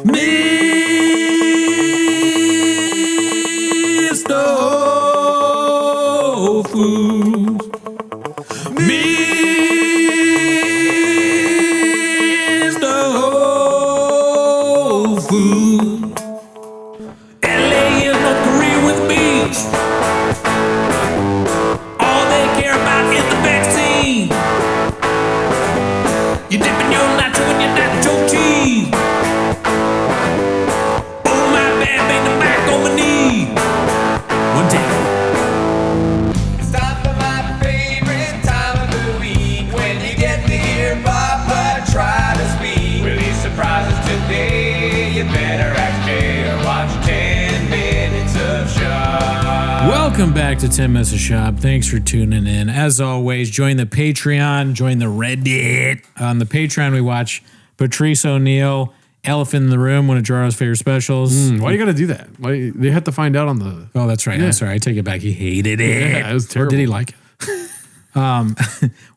Mr. Whole Foods. Mr. Whole Foods. LA is North Korea with beach. All they care about is the vaccine. You dipping your nacho in your nacho cheese. Oh my bad, bang the back on my knee. One take. It's time for my favorite time of the week. When you get to hear Papa try to speak. Will he surprise us today? You better ask Jay or watch 10 minutes of Schaub. Welcome back to 10 Minutes of Schaub. Thanks for tuning in. As always, join the Patreon, join the Reddit. On the Patreon, we watch Patrice O'Neal, Elephant in the Room, one of Jaro's favorite specials. Why you got to do that? Why they have to find out on the? Oh, that's right. Yeah. I'm sorry. I take it back. He hated it. Yeah, it was terrible. Or did he like it?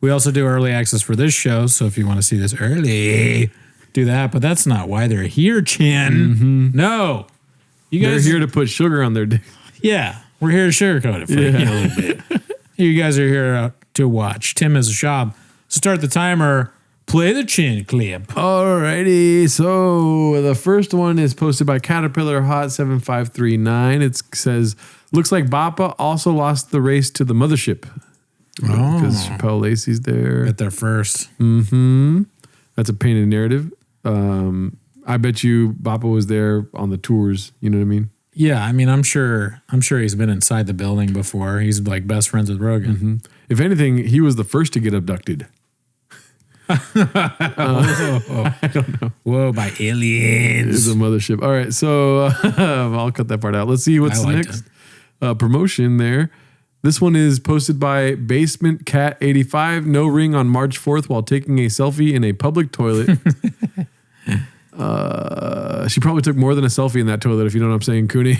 We also do early access for this show. So if you want to see this early, do that. But that's not why they're here, Chin. No. You They're guys here to put sugar on their dick. Yeah, we're here to sugarcoat it for you a little bit. You guys are here to watch 10 Minutes of Schaub. Start the timer. Play the chin clip. Alrighty, so the first one is posted by Caterpillar Hot 7539. It says, "Looks like Bappa also lost the race to the mothership." Because Chappelle Lacey's there. At their first. That's a painted narrative. I bet you Bappa was there on the tours. You know what I mean? Yeah, I mean, I'm sure he's been inside the building before. He's like best friends with Rogan. If anything, he was the first to get abducted. I don't know. Whoa, by aliens. It's a mothership. All right, so I'll cut that part out. Let's see what's next. Promotion there. This one is posted by Basement Cat 85. No ring on March 4th while taking a selfie in a public toilet. She probably took more than a selfie in that toilet, if you know what I'm saying, Cooney.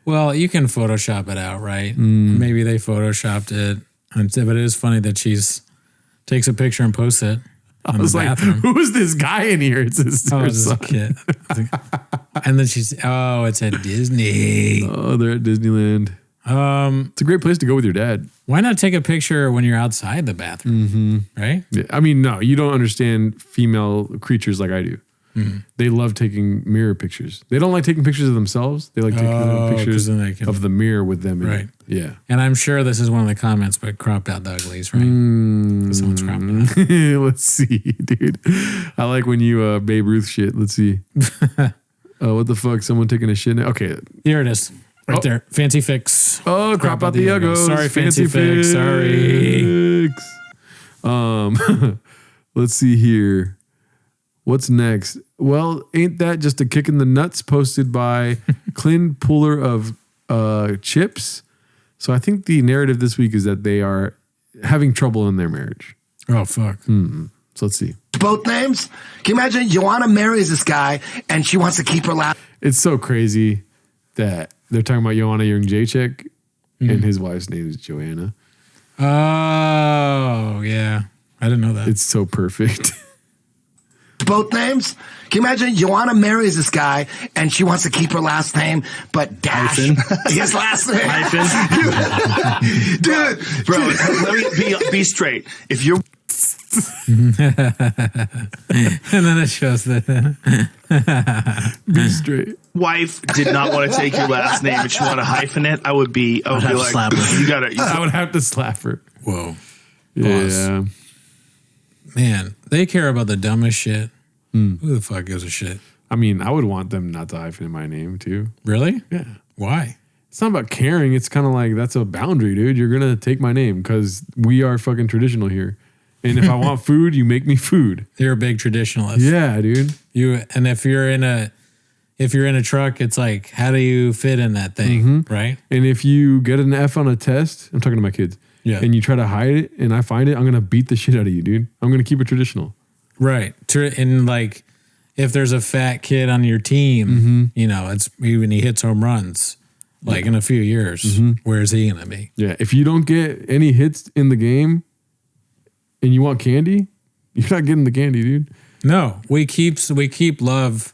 Well, you can Photoshop it out, right? Maybe they Photoshopped it. But it is funny that takes a picture and posts it. I was like, who is this guy in here? It's his it's a kid. And then it's at Disney. Oh, they're at Disneyland. It's a great place to go with your dad. Why not take a picture when you're outside the bathroom? Right? Yeah, I mean, no, you don't understand female creatures like I do. They love taking mirror pictures. They don't like taking pictures of themselves. They like taking pictures of the mirror with them in it. Yeah. And I'm sure this is one of the comments, but cropped out the uglies, right? Someone's cropped it out. Let's see, dude. I like when you Babe Ruth shit. Let's see. What the fuck? Someone taking a shit now? Okay. Here it is. Right there. Fancy fix. Oh, crop out the uggos. Sorry, fancy fix. Sorry. Let's see here. What's next? Well, ain't that just a kick in the nuts posted by Clint Puller of Chips? So I think the narrative this week is that they are having trouble in their marriage. Oh, fuck. So let's see. Both names? Can you imagine Joanna marries this guy and she wants to keep her last? It's so crazy that they're talking about Joanna Jędrzejczyk and his wife's name is Joanna. Oh, yeah. I didn't know that. It's so perfect. Both names? Can you imagine Joanna marries this guy and she wants to keep her last name, but dash his last name? Dude, bro, let me be straight. If you're and then it shows that be straight. Wife did not want to take your last name and she wanted to hyphen it, I would be like, slap her. You gotta. I would have to slap her. Whoa. Yeah. Man, they care about the dumbest shit. Who the fuck gives a shit? I mean, I would want them not to hyphen my name too. Really? Yeah. Why? It's not about caring. It's kind of like, that's a boundary, dude. You're going to take my name because we are fucking traditional here. And if I want food, you make me food. You're a big traditionalist. Yeah, dude. And if you're in a truck, it's like, how do you fit in that thing, right? And if you get an F on a test, I'm talking to my kids. Yeah. And you try to hide it and I find it, I'm going to beat the shit out of you, dude. I'm going to keep it traditional. Right. And like, if there's a fat kid on your team, you know, it's even he hits home runs, like in a few years, where's he going to be? Yeah. If you don't get any hits in the game and you want candy, you're not getting the candy, dude. No, we keep love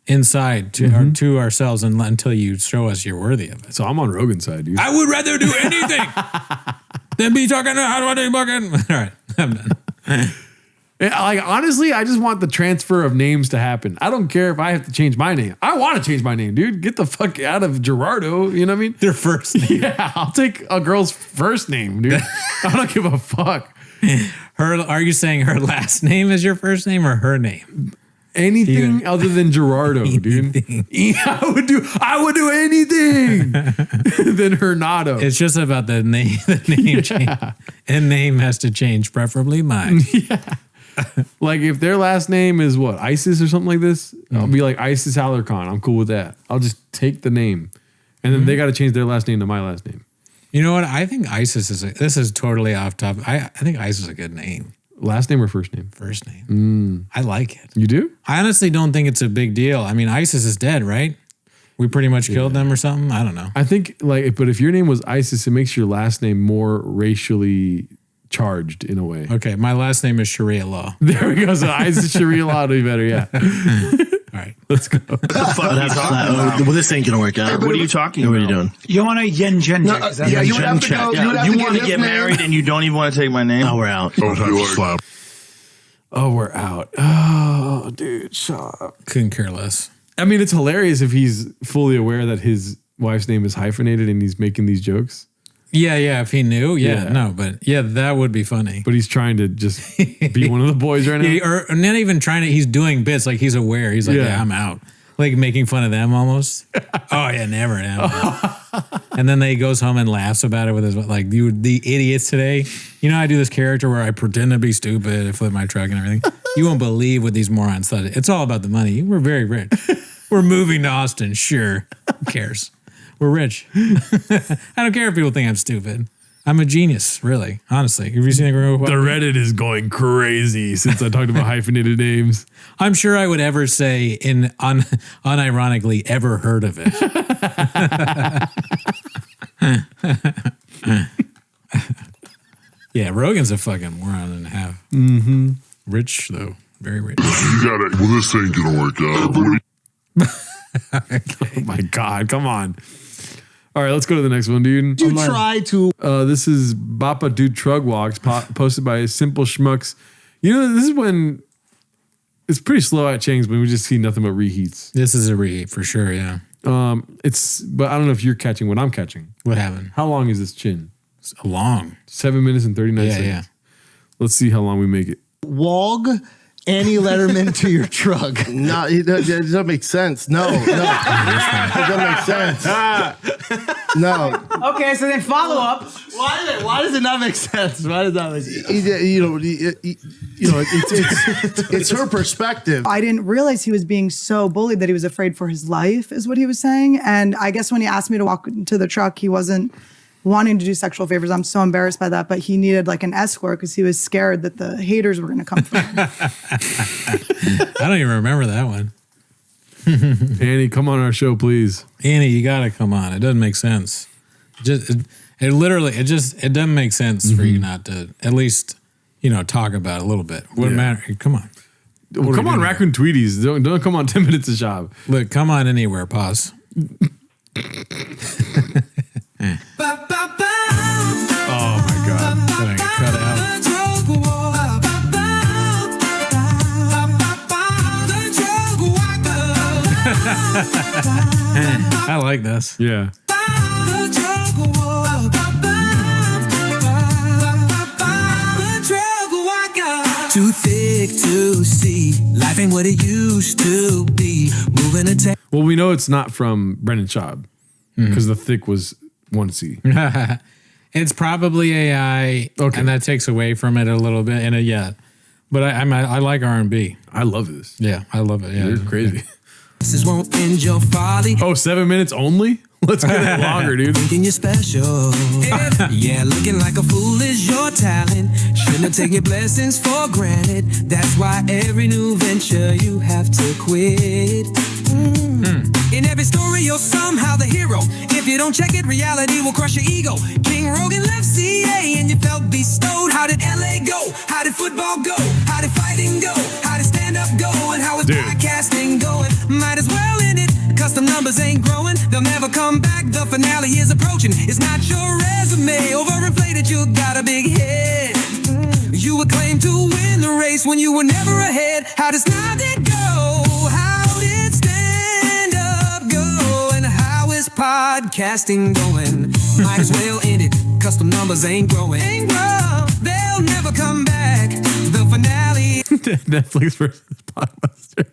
inside to ourselves until you show us you're worthy of it. So I'm on Rogan's side, dude. I would rather do anything than be talking to how do I do fucking. All right, I'm done. Like, honestly, I just want the transfer of names to happen. I don't care if I have to change my name. I want to change my name, dude. Get the fuck out of Gerardo. You know what I mean? Their first name. Yeah, I'll take a girl's first name, dude. I don't give a fuck. Are you saying her last name is your first name or her name? Anything other than Gerardo, dude. I would do anything than Hernado. It's just about the name. The name change. And name has to change, preferably mine. Yeah. Like if their last name is what, ISIS or something like this, I'll be like Isis Alarcon. I'm cool with that. I'll just take the name, and then they got to change their last name to my last name. You know what? I think ISIS this is totally off topic. I think ISIS is a good name. Last name or first name? First name. I like it. You do? I honestly don't think it's a big deal. I mean, ISIS is dead, right? We pretty much killed them or something. I don't know. I think but if your name was ISIS, it makes your last name more racially charged in a way. Okay, my last name is Sharia law. There we go. So ISIS Sharia law would be better. Yeah. All right, let's go. What the fuck are you talking about? Well, this ain't gonna work out. What are you talking What about? are you doing? You want a yen gen check? Is that yeah, what you would have to Check. go. Yeah, You would have you to want to his get name. married and you don't even want to take my name? Oh, we're out. Oh, we're out. Oh, dude, Schaub. Couldn't care less. I mean, it's hilarious if he's fully aware that his wife's name is hyphenated and he's making these jokes. Yeah, if he knew. Yeah. No, but yeah, that would be funny. But he's trying to just be one of the boys right now. Yeah, or not even trying to, he's doing bits like he's aware. He's like, yeah, I'm out. Like making fun of them almost. Oh, yeah, never. And then he goes home and laughs about it with his, like, the idiots today. You know, I do this character where I pretend to be stupid, I flip my truck and everything. You won't believe what these morons thought. It's all about the money. We're very rich. We're moving to Austin. Sure. Who cares? We're rich. I don't care if people think I'm stupid. I'm a genius, really. Honestly. Have you seen it grow up? The Reddit is going crazy since I talked about hyphenated names. I'm sure I would ever say unironically ever heard of it. Yeah, Rogan's a fucking moron and a half. Mm-hmm. Rich though. Very rich. You gotta, well, this ain't gonna work out. Oh my God, come on. All right, let's go to the next one, dude. You try to. This is Bappa Dude Trug Walks, posted by Simple Schmucks. You know, this is when it's pretty slow at Chang's when we just see nothing but reheats. This is a reheat for sure, yeah. But I don't know if you're catching what I'm catching. What happened? How long is this chin? It's long. 7 minutes and 39 seconds. Yeah. Let's see how long we make it. Wog Annie Letterman to your truck. No, it doesn't make sense. No, it doesn't make sense. No. Okay, so then follow up. Why does it not make sense? Why does that make sense? It's her perspective. I didn't realize he was being so bullied that he was afraid for his life, is what he was saying. And I guess when he asked me to walk into the truck, he wasn't wanting to do sexual favors. I'm so embarrassed by that, but he needed like an escort because he was scared that the haters were going to come for him. I don't even remember that one. Annie, come on our show, please. Annie, you got to come on. It doesn't make sense. It doesn't make sense for you not to at least, talk about it a little bit. Wouldn't matter. Come on. Well, come on, Raccoon Tweeties. Don't come on 10 minutes a shop. Look, come on anywhere. Pause. Oh my God. Gonna get cut out. I like this. Yeah. Too thick to see. Life ain't what it used to be. Moving a Well, we know it's not from Brendan Schaub because the thick was 1C. It's probably AI, and that takes away from it a little bit. And but I like R&B. I love this. Yeah, I love it. Yeah, You're crazy. This won't end your folly. Oh, 7 minutes only? Let's get it longer, dude. Thinking you're special. Yeah, looking like a fool is your talent. Shouldn't have taken your blessings for granted. That's why every new venture you have to quit. In every story, you're somehow the hero. If you don't check it, reality will crush your ego. King Rogan left CA and you felt bestowed. How did LA go? How did football go? How did fighting go? How did stand up go? And how is podcasting going? Might as well they'll never come back. The finale is approaching. It's not your resume, overinflated, you got a big head. You were claimed to win the race when you were never ahead. How does now it go? How did stand up go? And how is podcasting going? Might as well end it. Custom numbers ain't growing. They'll never come back. The finale. Netflix versus Blockbuster.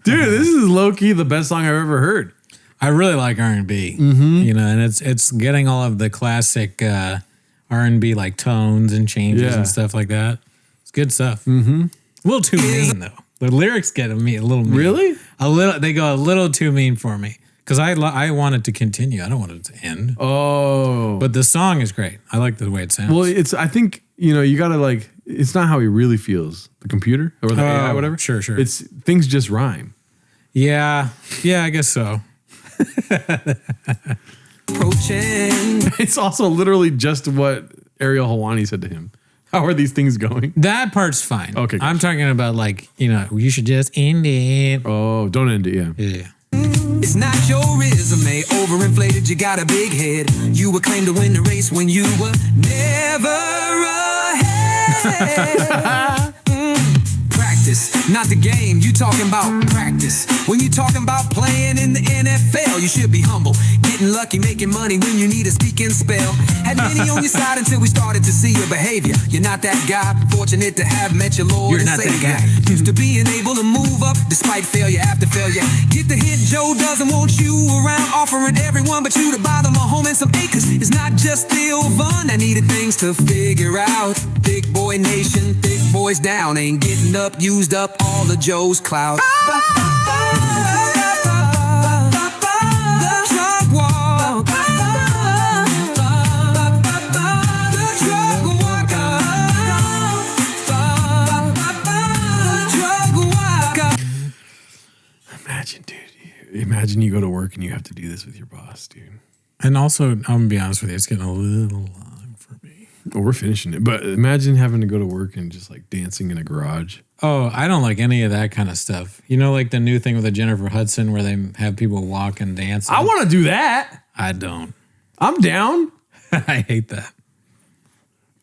Dude, this is low-key the best song I've ever heard. I really like R&B, you know, and it's getting all of the classic R&B like tones and changes and stuff like that. It's good stuff. A little too mean though. The lyrics get me a little mean. Really? A little. They go a little too mean for me because I want it to continue. I don't want it to end. Oh, but the song is great. I like the way it sounds. well, I think you gotta like. It's not how he really feels. The computer or the AI, whatever. Sure. It's things just rhyme. Yeah, I guess so. It's also literally just what Ariel Helwani said to him. How are these things going? That part's fine. Okay, I'm talking about like, you should just end it. Oh, don't end it, Yeah. It's not your resume, overinflated, you got a big head. You were claimed to win the race when you were never ahead. Practice, not the game, you talking about practice. When you talking about playing in the NFL, you should be humble. Getting lucky, making money when you need a speaking spell. Had many on your side until we started to see your behavior. You're not that guy, fortunate to have met your Lord and Savior. Used to being able to move up despite failure after failure. Get the hint, Joe doesn't want you around, offering everyone but you to buy them a home and some acres. It's not just still fun, I needed things to figure out. Big boy nation, big boys down, ain't getting up, used up all of Joe's clout. Imagine you go to work and you have to do this with your boss, dude. And also, I'm going to be honest with you, it's getting a little long for me. Oh, we're finishing it. But imagine having to go to work and just like dancing in a garage. Oh, I don't like any of that kind of stuff. You know, like the new thing with the Jennifer Hudson where they have people walk and dance. I want to do that. I don't. I'm down. I hate that.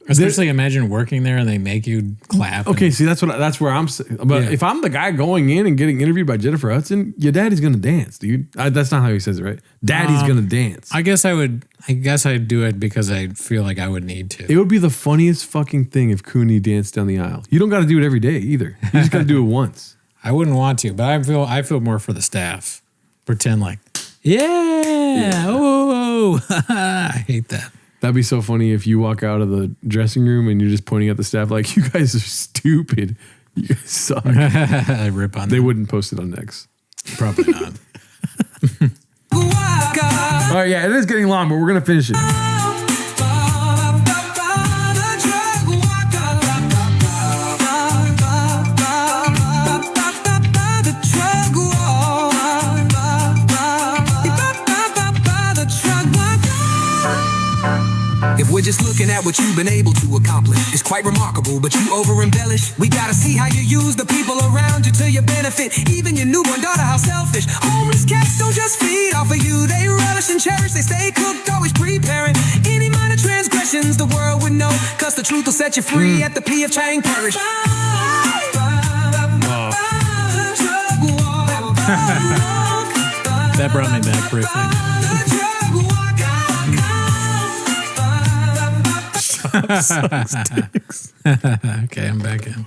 Especially imagine working there and they make you clap. Okay, see, that's where I'm. But if I'm the guy going in and getting interviewed by Jennifer Hudson, your daddy's gonna dance, dude. That's not how he says it, right? Daddy's gonna dance. I guess I'd do it because I feel like I would need to. It would be the funniest fucking thing if Cooney danced down the aisle. You don't got to do it every day either. You just got to do it once. I wouldn't want to, but I feel more for the staff. Pretend like, yeah. Oh, I hate that. That'd be so funny if you walk out of the dressing room and you're just pointing at the staff like, you guys are stupid. You guys suck. I rip on them. They wouldn't post it on Next. Probably not. All right, yeah, it is getting long, but we're going to finish it. If we're just looking at what you've been able to accomplish, it's quite remarkable, but you over-embellish. We gotta see how you use the people around you to your benefit. Even your newborn daughter, how selfish. Homeless cats don't just feed off of you. They relish and cherish, they stay cooked, always preparing. Any minor transgressions the world would know, cause the truth will set you free at the P.F. Chang Parish. That brought me back briefly. Okay, I'm back in.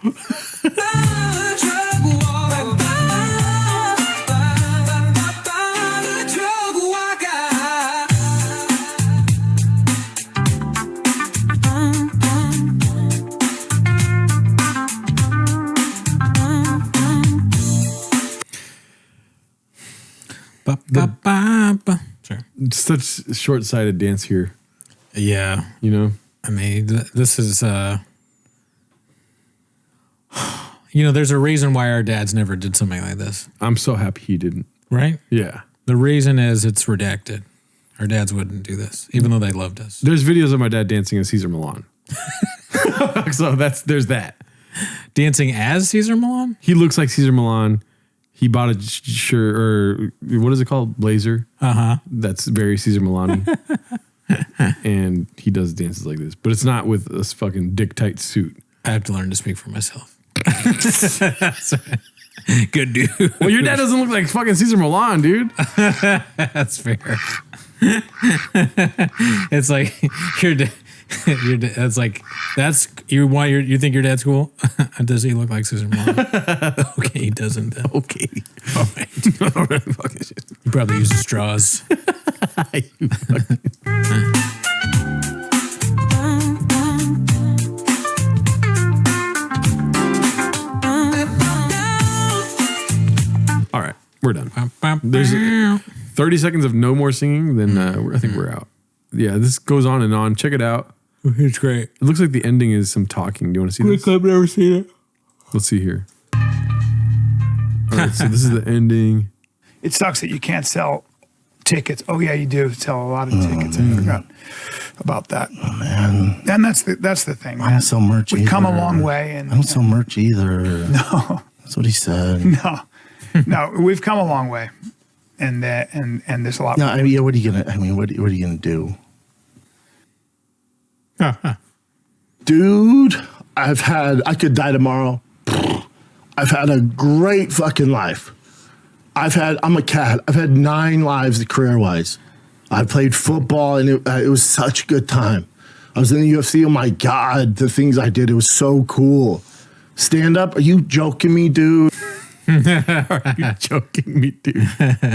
Sure. Such short-sighted dance here. Yeah. You know? I mean, this is, there's a reason why our dads never did something like this. I'm so happy he didn't. Right? Yeah. The reason is it's redacted. Our dads wouldn't do this, even though they loved us. There's videos of my dad dancing as Cesar Millan. So there's that. Dancing as Cesar Millan? He looks like Cesar Millan. he bought a shirt, or what is it called? Blazer. That's very Cesar Milani. And he does dances like this, but it's not with a fucking dick tight suit. I have to learn to speak for myself. Good dude. Well, your dad doesn't look like fucking Cesar Milan, dude. That's fair. It's like your dad. That's like you think your dad's cool? Does he look like Cesar Millan? Okay, he doesn't. Then. Okay. All right. He probably uses straws. All right, we're done. There's 30 seconds of no more singing, then I think we're out. Yeah, this goes on and on. Check it out. It's great. It looks like the ending is some talking. Do you want to see this? I've never seen it. Let's see here. All right, so this is the ending. It sucks that you can't sell tickets. Oh yeah, you do sell a lot of tickets. I forgot about that. Oh man. And that's the thing. I don't sell merch We've either. come a long way. And I don't sell merch either. No. That's what he said. No, we've come a long way. And there's a lot. No, I mean, what are you gonna do? Dude, I could die tomorrow. I've had a great fucking life. I'm a cat. I've had 9 lives career-wise. I played football, and it was such a good time. I was in the UFC. Oh my God, the things I did, it was so cool. Stand up? Are you joking me, dude? Are you joking me, dude? Why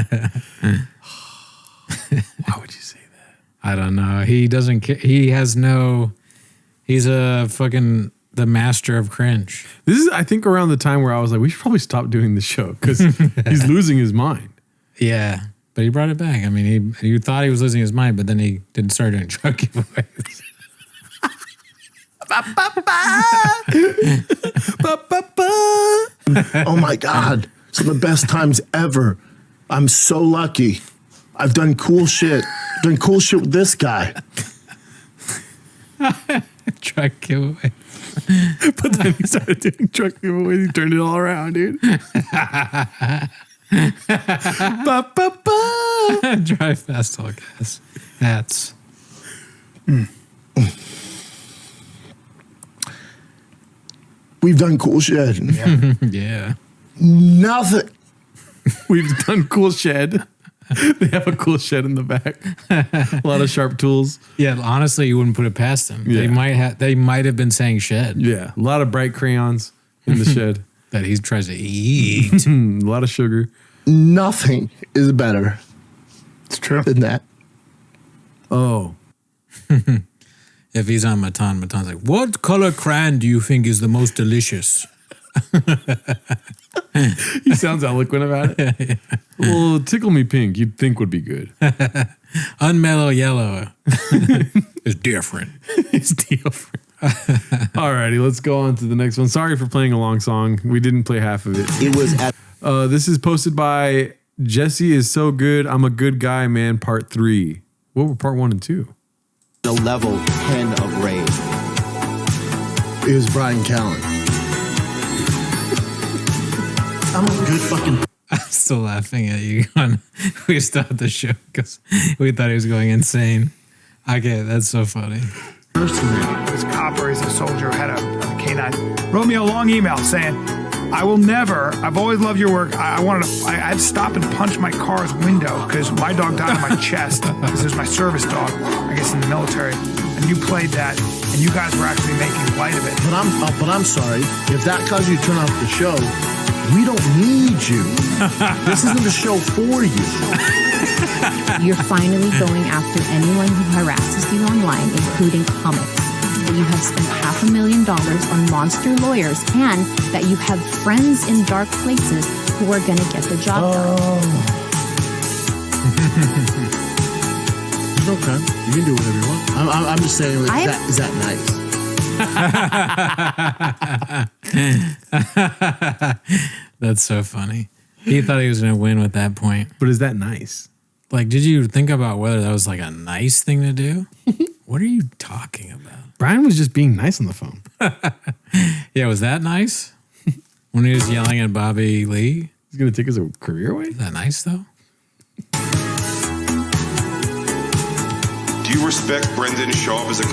would you say that? I don't know. He doesn't. He's a fucking the master of cringe. This is, I think, around the time where I was like, we should probably stop doing this show because he's losing his mind. Yeah, but he brought it back. I mean, you thought he was losing his mind, but then he didn't start doing drug giveaways. Oh my God. Some of the best times ever. I'm so lucky. I've done cool shit. Done cool shit with this guy. Drug giveaway. But then he started doing drug giveaways. He turned it all around, dude. Drive fast, all gas. Hats. We've done cool shit. Yeah. Nothing. We've done cool shed. They have a cool shed in the back. A lot of sharp tools. Yeah, honestly, you wouldn't put it past them. Yeah. They might have been saying shed. Yeah, a lot of bright crayons in the shed. That he tries to eat. A lot of sugar. Nothing is better. It's true. Than that. Oh. If he's on Matan's like, what color crayon do you think is the most delicious? He sounds eloquent about it. Well, tickle me pink, you'd think would be good. Unmellow yellow is different. It's different. Alrighty, let's go on to the next one. Sorry for playing a long song. We didn't play half of it. It was at. This is posted by Jesse is so good. I'm a good guy, man. Part 3. What were part 1 and 2? The level 10 of rage. It was Brian Callen. I'm a good fucking. I'm still laughing at you. We stopped the show because we thought he was going insane. Okay, that's so funny. This cop or he's a soldier had a canine. Wrote me a long email saying, I will never, I've always loved your work. I had to stop and punch my car's window because my dog died on my chest because it was my service dog, I guess in the military. And you played that and you guys were actually making light of it. But I'm sorry. If that caused you to turn off the show, we don't need you. This isn't the show for you. You're finally going after anyone who harasses you online, including comics. That you have spent $500,000 on monster lawyers and that you have friends in dark places who are going to get the job done. It's okay. You can do whatever you want. I'm just saying, like, is that nice? That's so funny. He thought he was going to win with that point. But is that nice? Like, did you think about whether that was like a nice thing to do? What are you talking about? Brian was just being nice on the phone. Yeah, was that nice? When he was yelling at Bobby Lee? He's going to take his career away? Is that nice, though? Do you respect Brendan Schaub as a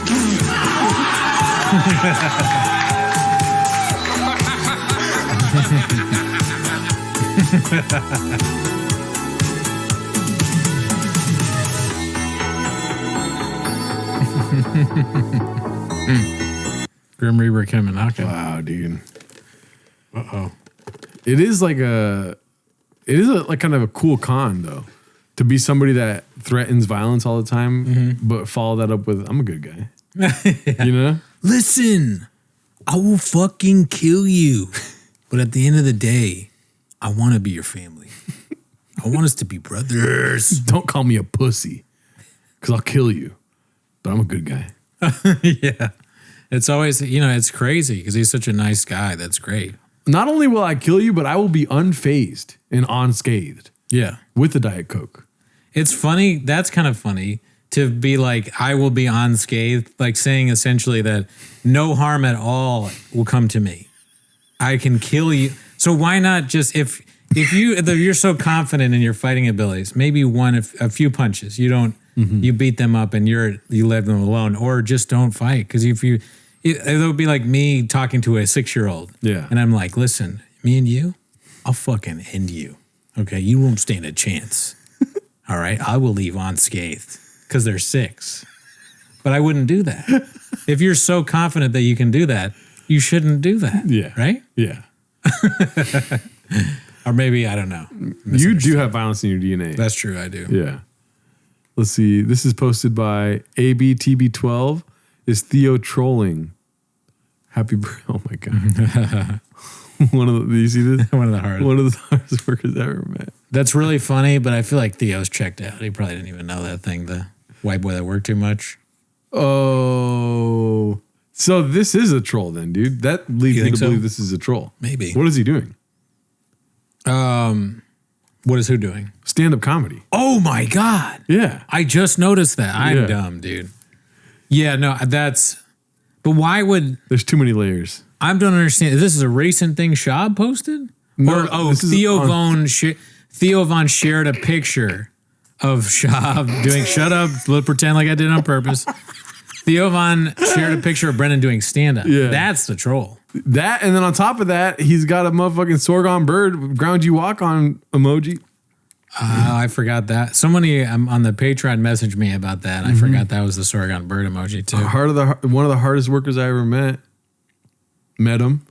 Grim Reaper Kaminaka. Wow, dude. Uh-oh. It is like like kind of a cool con though, to be somebody that threatens violence all the time, but follow that up with, I'm a good guy. Yeah. You know? Listen, I will fucking kill you. But at the end of the day, I want to be your family. I want us to be brothers. Don't call me a pussy, because I'll kill you. But I'm a good guy. Yeah. It's always, it's crazy because he's such a nice guy. That's great. Not only will I kill you, but I will be unfazed and unscathed. Yeah. With the Diet Coke. It's funny. That's kind of funny to be like, I will be unscathed, like saying essentially that no harm at all will come to me. I can kill you. So why not just, if you're so confident in your fighting abilities, maybe a few punches, you beat them up and you leave them alone, or just don't fight. Because it would be like me talking to a 6-year-old. Yeah. And I'm like, listen, me and you, I'll fucking end you. Okay. You won't stand a chance. All right. I will leave unscathed because they're 6. But I wouldn't do that. If you're so confident that you can do that, you shouldn't do that. Yeah. Right? Yeah. Or maybe, I don't know. You do have violence in your DNA. That's true. I do. Yeah. Let's see. This is posted by ABTB12. Is Theo trolling? Happy birthday. Oh my God. Do you see this? One of the hardest. One of the hardest workers I ever met. That's really funny, but I feel like Theo's checked out. He probably didn't even know that thing, the white boy that worked too much. Oh. So this is a troll then, dude. That leads me to believe this is a troll. Maybe. What is he doing? What is who doing? Stand-up comedy. Oh my God. Yeah. I just noticed that. I'm dumb, dude. Yeah, no, but why would... There's too many layers. I don't understand. This is a recent thing Schaub posted? No, Theo Von shared a picture of Schaub doing, shut up, pretend like I did it on purpose. Theo Von shared a picture of Brendan doing stand-up. Yeah. That's the troll. That, and then on top of that, he's got a motherfucking Sorghum bird, ground you walk on emoji. I forgot that. Somebody on the Patreon messaged me about that. I forgot that was the Sorghum bird emoji too. One of the hardest workers I ever met. Met him.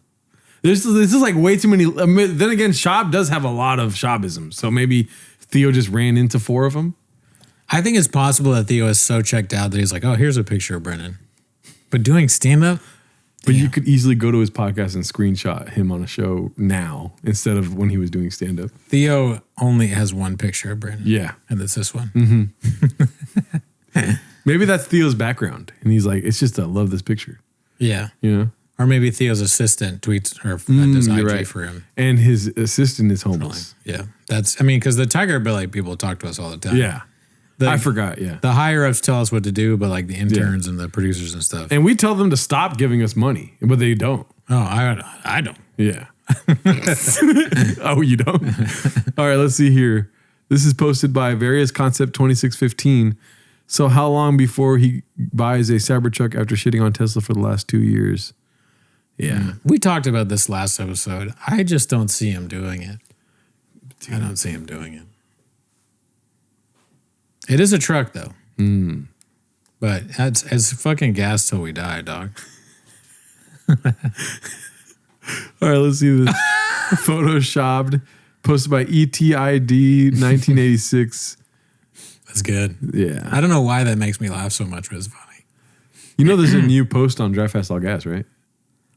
This is like way too many. Then again, Schaub does have a lot of Schaubisms. So maybe Theo just ran into 4 of them. I think it's possible that Theo is so checked out that he's like, oh, here's a picture of Brendan. But doing stand-up? But you could easily go to his podcast and screenshot him on a show now instead of when he was doing stand-up. Theo only has one picture of Brendan. Yeah. And it's this one. Mm-hmm. Maybe that's Theo's background. And he's like, it's just, I love this picture. Yeah. You know? Or maybe Theo's assistant tweets or does IG for him. And his assistant is homeless. Yeah. Because the Tiger Billy people talk to us all the time. Yeah. I forgot, yeah. The higher ups tell us what to do, but like the interns and the producers and stuff. And we tell them to stop giving us money, but they don't. Oh, I don't. Yeah. Oh, you don't? All right, let's see here. This is posted by Various Concept 2615. So how long before he buys a Cybertruck after shitting on Tesla for the last 2 years? Yeah. We talked about this last episode. I just don't see him doing it. I don't see him doing it. It is a truck, though. But it's fucking gas till we die, dog. All right, let's see this. Photoshopped, posted by ETID 1986. That's good. Yeah. I don't know why that makes me laugh so much, but it's funny. You know there's a new post on Drive Fast All Gas, right?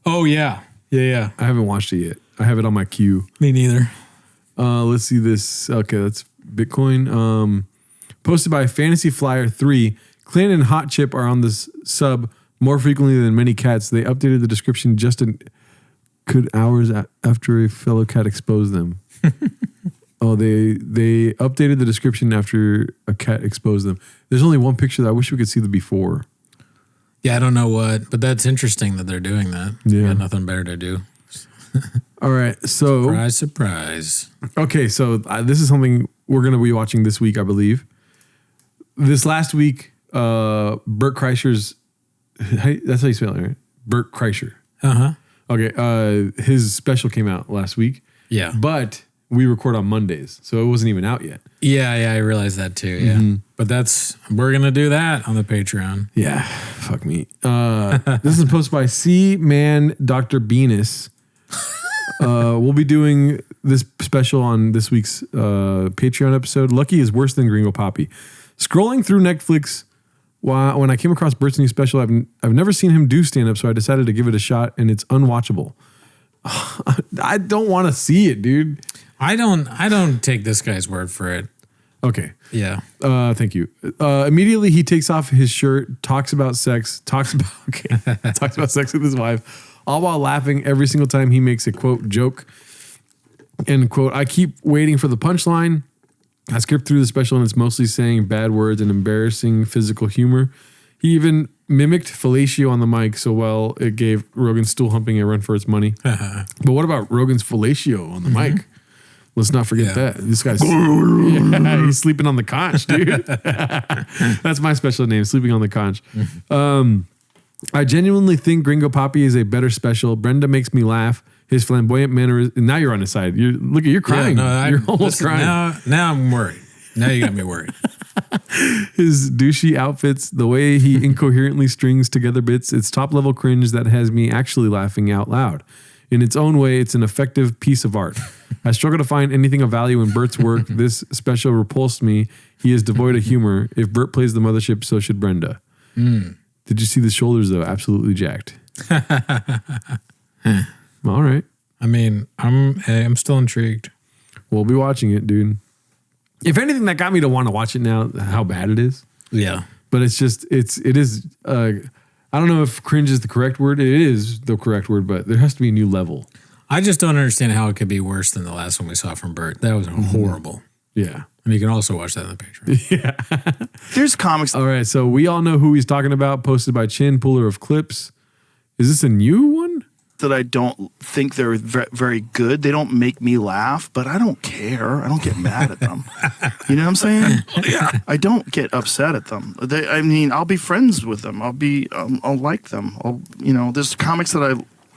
Oh, yeah. Yeah. I haven't watched it yet. I have it on my queue. Me neither. Let's see this. Okay, that's Bitcoin. Posted by Fantasy Flyer 3. Clan and Hot Chip are on this sub more frequently than many cats. They updated the description just could hours after a fellow cat exposed them. Oh, they updated the description after a cat exposed them. There's only one picture that I wish we could see the before. Yeah, I don't know what, but that's interesting that they're doing that. Yeah. Got nothing better to do. All right. So Surprise, surprise. Okay, so this is something we're going to be watching this week, I believe. This last week, Bert Kreischer's, that's how you spell it, right? Bert Kreischer. Uh-huh. Okay, his special came out last week. Yeah. But we record on Mondays, so it wasn't even out yet. Yeah, I realized that too, yeah. But we're going to do that on the Patreon. Yeah, fuck me. This is posted by C-Man Dr. Venus. We'll be doing this special on this week's Patreon episode. Lucky is worse than Gringo Poppy. Scrolling through Netflix when I came across Bert's new special, I've never seen him do stand-up, so I decided to give it a shot, and it's unwatchable. I don't want to see it, dude. I don't take this guy's word for it. Okay. Yeah. Thank you. Immediately he takes off his shirt, talks about sex with his wife, all while laughing every single time he makes a quote joke. End quote. I keep waiting for the punchline. I skipped through the special and it's mostly saying bad words and embarrassing physical humor. He even mimicked fellatio on the mic so well it gave Rogan's stool humping a run for its money. But what about Rogan's fellatio on the mic? Let's not forget that. This guy's he's sleeping on the conch, dude. That's my special name, sleeping on the conch. I genuinely think Gringo Poppy is a better special. Brenda makes me laugh. His flamboyant manner is, and now you're on his side. You're crying. Yeah, you're almost crying. Now I'm worried. Now you got me worried. His douchey outfits, the way he incoherently strings together bits, it's top level cringe that has me actually laughing out loud. In its own way, it's an effective piece of art. I struggle to find anything of value in Bert's work. This special repulsed me. He is devoid of humor. If Bert plays the mothership, so should Brenda. Did you see the shoulders, though? Absolutely jacked. All right. I mean, I'm still intrigued. We'll be watching it, dude. If anything, that got me to want to watch it now, how bad it is. Yeah. But it is, I don't know if cringe is the correct word. It is the correct word, but there has to be a new level. I just don't understand how it could be worse than the last one we saw from Bert. That was horrible. Yeah. And you can also watch that on the Patreon. Yeah. There's comics. All right. So we all know who he's talking about, posted by Chin, puller of clips. Is this a new one? That I don't think they're very good. They don't make me laugh, but I don't care. I don't get mad at them. You know what I'm saying? Yeah. I don't get upset at them. I'll be friends with them. I'll like them. There's comics that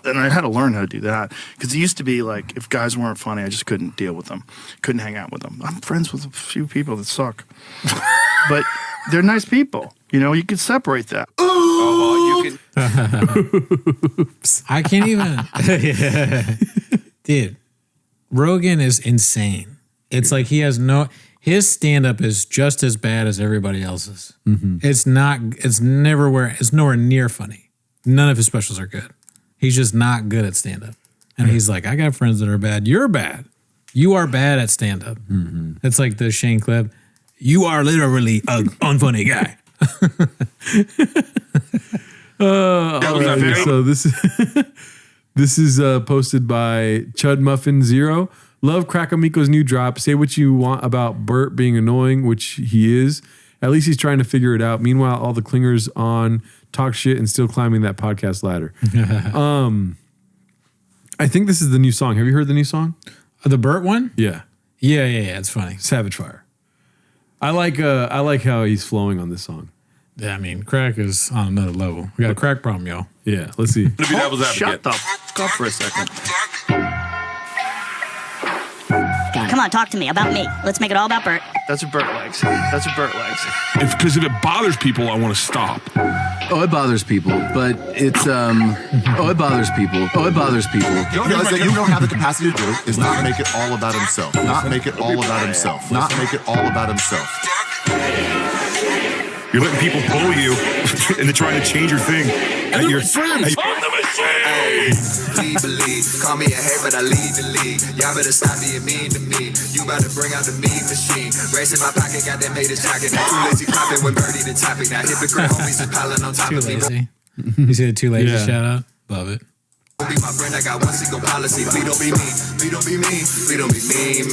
I had to learn how to do that because it used to be like if guys weren't funny, I just couldn't deal with them, couldn't hang out with them. I'm friends with a few people that suck, but they're nice people. You can separate that. Oh, well, you can. I can't even. Dude, Rogan is insane. It's like his stand-up is just as bad as everybody else's. It's nowhere near funny. None of his specials are good. He's just not good at stand-up. And he's like, I got friends that are bad. You're bad. You are bad at stand-up. It's like the Shane clip. You are literally an unfunny guy. So this is posted by Chud Muffin 0. Love Crackamico's new drop. Say what you want about Bert being annoying, which he is. At least he's trying to figure it out. Meanwhile, all the clingers on talk shit and still climbing that podcast ladder. I think this is the new song. Have you heard the new song? The Bert one? Yeah. Yeah. It's funny. Savage Fire. I like how he's flowing on this song. Yeah, I mean, crack is on another level. We got a crack problem, y'all. Yeah, let's see. Shut the fuck up for a second. Come on, talk to me about me. Let's make it all about Bert. That's what Bert likes. Because if it bothers people, I want to stop. Oh, it bothers people, but it's it bothers people. Oh, it bothers people. You realize that you don't have the capacity to do it is not make it all about himself. Not make it all about himself. Not make it all about himself. You're letting people bully you, and they're trying to change your thing. And your friends. Believe, call me a hater, but I lead the league. Y'all better stop being mean to me. You better bring out the mean machine. Race in my pocket, got that made a jacket. Now too lazy clapping with Birdie the topic. Now hypocrite homies is piling on top of me. You see the too lazy shout out? Love it. Be my friend, I got one single policy. We don't be mean. We don't be mean. We don't be mean.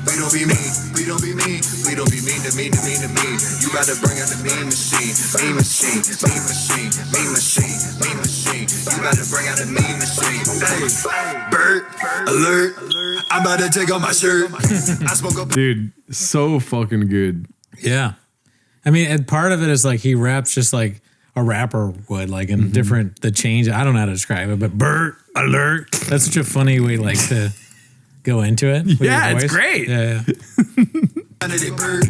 We don't be mean. We don't be mean. We don't be mean to me. You gotta bring out the mean machine. Mean machine. Mean machine. Mean machine. Mean machine. You about to bring out the mean machine. Hey, bird alert. I'm about to take off my shirt. I smoke up. Dude, so fucking good. Yeah. I mean, and part of it is like he raps just like a rapper would, like in different, the change. I don't know how to describe it, but Bert alert. That's such a funny way like to go into it. with Yeah, your it's voice. great. Yeah. Under the bird,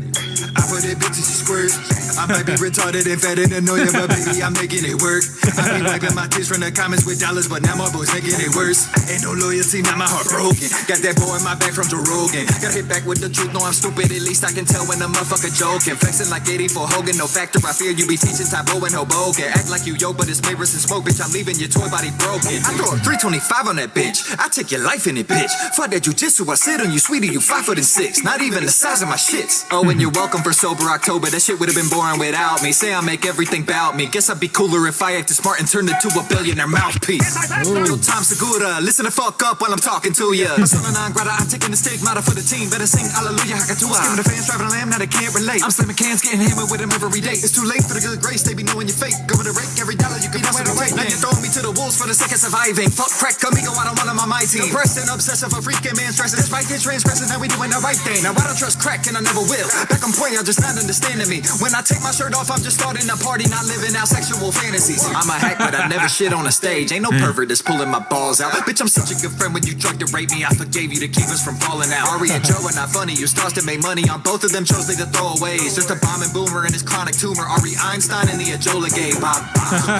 I put it bitches she squirt. I might be retarded and fat and annoying, but baby, I'm making it work. I be wiping my tears from the comments with dollars, but now my boy's making it worse. Ain't no loyalty, now my heart broken. Got that boy in my back from Joe Rogan. Got hit back with the truth, no I'm stupid, at least I can tell when the motherfucker joking. Flexing like 84 Hogan, no factor, I fear you be teaching Tybo and Hoboken. Act like you yo, but it's mirrors and smoke, bitch, I'm leaving your toy body broken. I throw a 325 on that bitch, I take your life in it, bitch. Fuck that jujitsu, I sit on you, sweetie, you 5'6", not even the size of my shits. Oh, and you're welcome for sober October. That shit would have been boring without me. Say I make everything about me. Guess I'd be cooler if I acted smart and turned into a billionaire mouthpiece. Real time Segura, listen the fuck up while I'm talking to ya. Persona non grata, I'm taking the stigmata for the team. Better sing Hallelujah, Hakatua. Skimming the fans, driving a lamb, now they can't relate. I'm slamming cans, getting hammered with them every day. It's too late for the good grace, they be knowing you're fake. Going to rake every dollar you can possibly take. Now you're throwing me to the wolves for the sake of surviving. Fuck crack, amigo, I don't want them on my team. Depressed and obsessive, a freaking man stressing. This right here transgressing, now we doing the right thing. Now I don't trust crack and I never will. Back on point, y'all just not understanding me. When I take my shirt off, I'm just starting a party, not living out sexual fantasies. I'm a hack, but I never shit on a stage. Ain't no pervert that's pulling my balls out. Bitch, I'm such a good friend. When you tried to rape me, I forgave you to keep us from falling out. Ari and Joe are not funny. You stars to make money on both of them. Chose they to throw away. Just a bomb and boomer and his chronic tumor. Ari Einstein and the Ajola gay. Bob.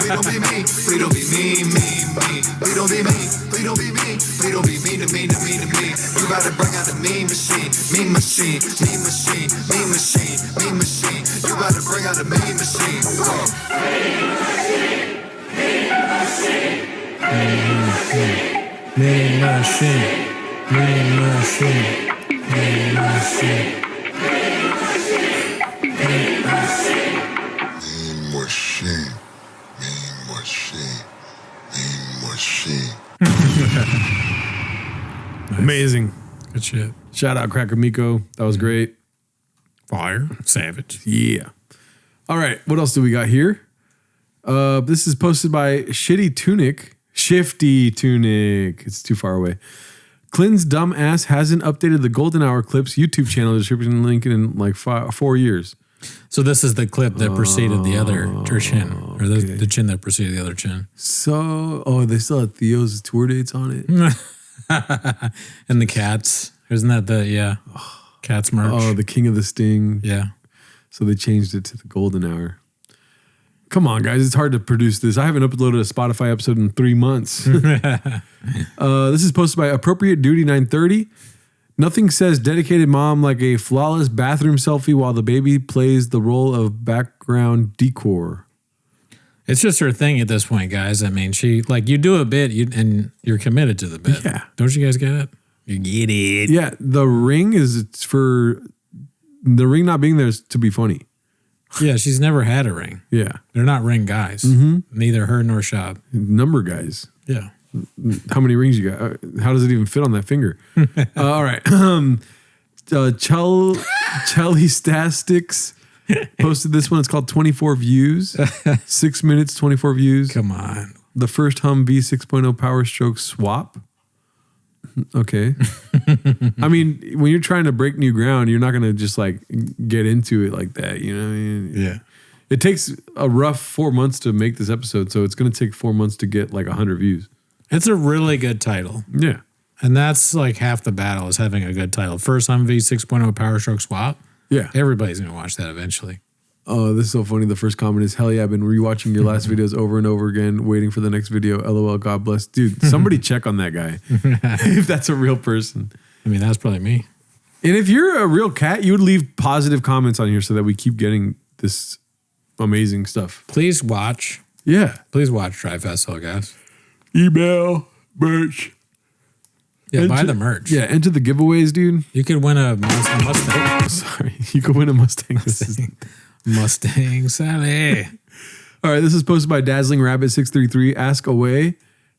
Please don't be me. Please don't be me. Please don't be me. Please don't be me. Please don't be mean to me. You gotta bring out the mean machine. Mean machine. Mean machine. Mean machine. Mean machine. You gotta bring out the mean machine. Mean machine. Mean machine. Mean machine. Mean machine. Mean machine. Mean machine. Amazing. Good shit. Shout out Cracker Miko. That was great. Fire. Savage. Yeah. All right. What else do we got here? This is posted by Shifty Tunic. It's too far away. Clinton's dumb ass hasn't updated the Golden Hour Clips YouTube channel description link in like 4 years. So this is the clip that preceded the other chin, or the chin that preceded the other chin. So, they still have Theo's tour dates on it. And the Cats. Isn't that Cats merch? Oh, the King of the Sting. Yeah. So they changed it to the Golden Hour. Come on, guys. It's hard to produce this. I haven't uploaded a Spotify episode in 3 months. This is posted by Appropriate Duty 930. Nothing says dedicated mom like a flawless bathroom selfie while the baby plays the role of background decor. It's just her thing at this point, guys. I mean, she, like, you do a bit and you're committed to the bit. Yeah. Don't you guys get it? You get it. Yeah. The ring not being there is to be funny. Yeah, she's never had a ring. Yeah. They're not ring guys. Neither her nor Schaub. Number guys. Yeah. How many rings you got? How does it even fit on that finger? All right. Chellystastics posted this one. It's called 24 views. 6 minutes, 24 views. Come on. The first Humvee 6.0 Power Stroke swap. Okay. I mean, when you're trying to break new ground, you're not going to just like get into it like that. You know what I mean? Yeah. It takes a rough 4 months to make this episode. So it's going to take 4 months to get like 100 views. It's a really good title. Yeah. And that's like half the battle is having a good title. First Humvee 6.0 Power Stroke swap. Yeah. Everybody's going to watch that eventually. Oh, this is so funny. The first comment is, hell yeah, I've been rewatching your last videos over and over again, waiting for the next video. LOL, God bless. Dude, somebody check on that guy. If that's a real person. I mean, that's probably me. And if you're a real cat, you would leave positive comments on here so that we keep getting this amazing stuff. Please watch. Yeah. Please watch Drive Festival, guys. Email, merch. Yeah, buy the merch. Yeah, enter the giveaways, dude. You could win a Mustang. Sorry. You could win a Mustang. Mustang Sally. All right, this is posted by Dazzling Rabbit 633. Ask away.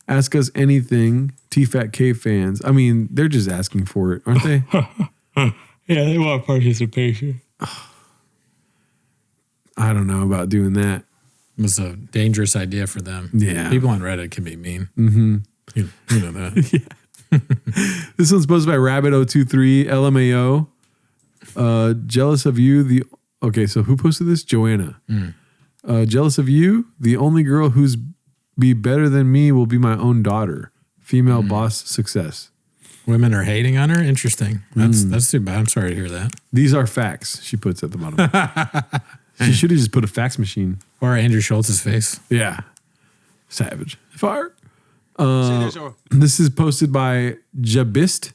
Ask us anything. T-Fat K fans. I mean, they're just asking for it, aren't they? Yeah, they want participation. I don't know about doing that. was a dangerous idea for them. Yeah. People on Reddit can be mean. Mm-hmm. You know that. This one's posted by Rabbit023 LMAO. Jealous of you. Okay, so who posted this? Joanna. Jealous of you. The only girl who's be better than me will be my own daughter. Female boss success. Women are hating on her? Interesting. That's too bad. I'm sorry to hear that. These are facts, she puts at the bottom. She should have just put a fax machine. Or Andrew Schultz's face. Yeah. Savage. Fire. This is posted by Jabist.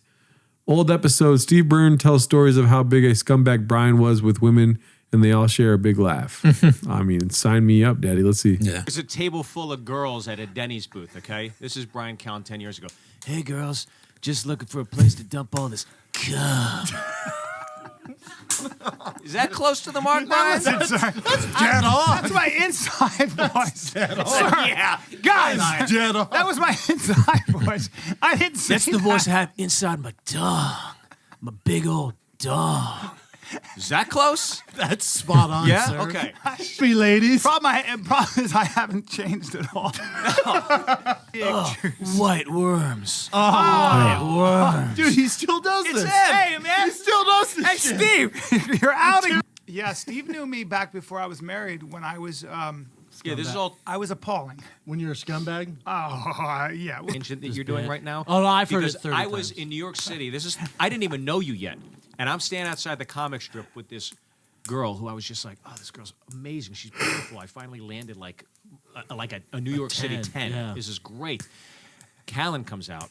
Old episode. Steve Byrne tells stories of how big a scumbag Brian was with women, and they all share a big laugh. I mean, sign me up, Daddy. Let's see. Yeah. There's a table full of girls at a Denny's booth, okay? This is Brian Cowan 10 years ago. Hey, girls, just looking for a place to dump all this cum. Is that close to the mark, Brian? That's dead on. That's my inside voice. Dead on. Yeah. Guys, Dead on. that was my inside voice. I didn't say That's the voice I have inside my dong. My big old dong. Is that close? That's spot on, Yeah? sir. Okay. Be ladies. Problem is I haven't changed at all. White worms. White worms. Dude, he still does It's this. him. Hey, man. He still does this Hey, shit. Steve, you're outing. Yeah, Steve knew me back before I was married when I was. Yeah, this is all I was appalling. When you're a scumbag? Oh, yeah. that you're doing right now. Oh, no, I've heard Because it 30 I was times. in New York City. I didn't even know you yet. And I'm standing outside the comic strip with this girl who I was just like, oh, this girl's amazing. She's beautiful. I finally landed like a New York City 10. yeah. This is great. Callan comes out.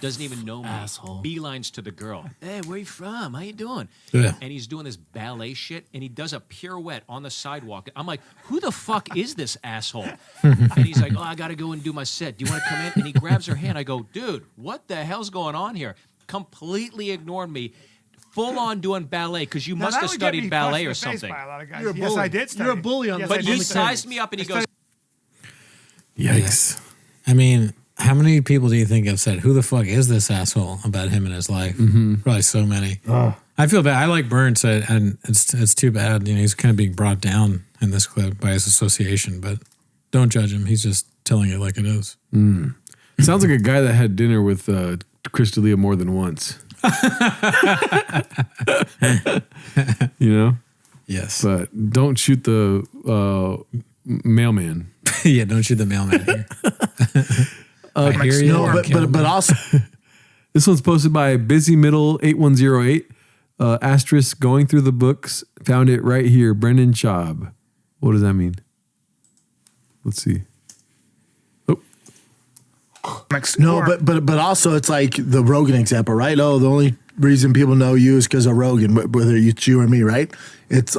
Doesn't even know me. Asshole. Beelines to the girl. Hey, where you from? How you doing? Yeah. And he's doing this ballet shit, and he does a pirouette on the sidewalk. I'm like, who the fuck is this asshole? And he's like, oh, I got to go and do my set. Do you want to come in? And he grabs her hand. I go, dude, what the hell's going on here? Completely ignored me. Full on doing ballet, because you must have studied ballet or something. By a lot of guys. You're a Yes, bully. I did study. You're a bully on Yes, the I But did he study. sized me up, and he goes, Yikes. I mean, how many people do you think have said, who the fuck is this asshole about him in his life? Probably so many. I feel bad. I like Burns, and it's too bad. You know, he's kind of being brought down in this clip by his association, but don't judge him. He's just telling it like it is. Sounds like a guy that had dinner with Chris D'Elia more than once. You know? Yes. But don't shoot the mailman. Yeah, don't shoot the mailman here. I hear you. No, but also This one's posted by Busy Middle 8108. Asterisk going through the books. Found it right here. Brendan Schaub. What does that mean? Let's see. no, but also it's like the Rogan example, right? Oh, the only reason people know you is because of Rogan, whether it's you or me, right? It's